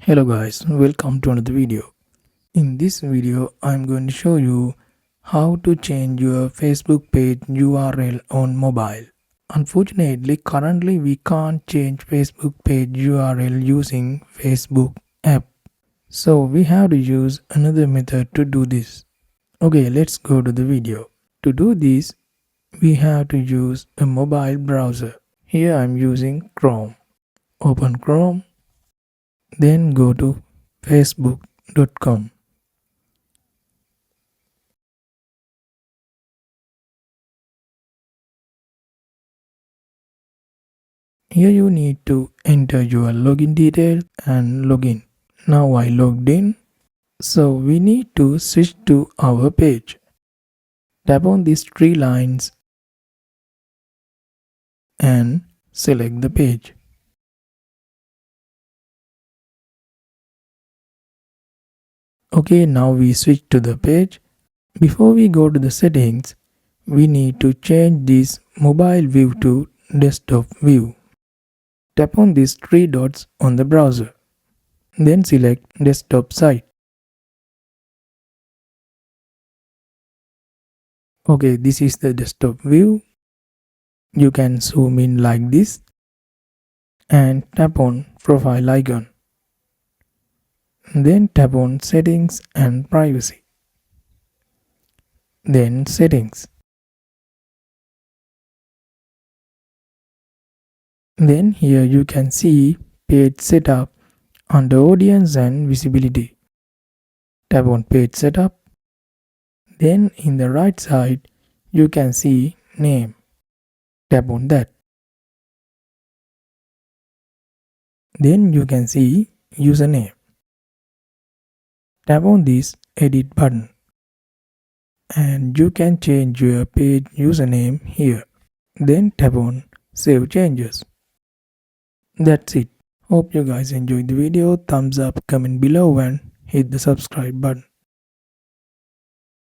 Hello guys, welcome to another video. In this video, I'm going to show you how to change your Facebook page URL on mobile. Unfortunately, currently we can't change Facebook page URL using Facebook app. So we have to use another method to do this. Okay, let's go to the video. To do this, we have to use a mobile browser. Here I'm using Chrome. Open Chrome, then go to facebook.com. Here you need to enter your login details and login. Now I logged in. So we need to switch to our page. Tap on these three lines and select the page. Okay, now we switch to the page. Before we go to the settings, we need to change this mobile view to desktop view. Tap on these three dots on the browser. Then select desktop site. Okay, this is the desktop view. You can zoom in like this and tap on profile icon. Then tap on settings and privacy. Then settings. Then here you can see page setup under audience and visibility. Tap on page setup. Then in the right side you can see name. Tap on that. Then you can see username. Tap on this edit button and you can change your page username here. Then tap on save changes. That's it. Hope you guys enjoyed the video. Thumbs up, comment below and hit the subscribe button.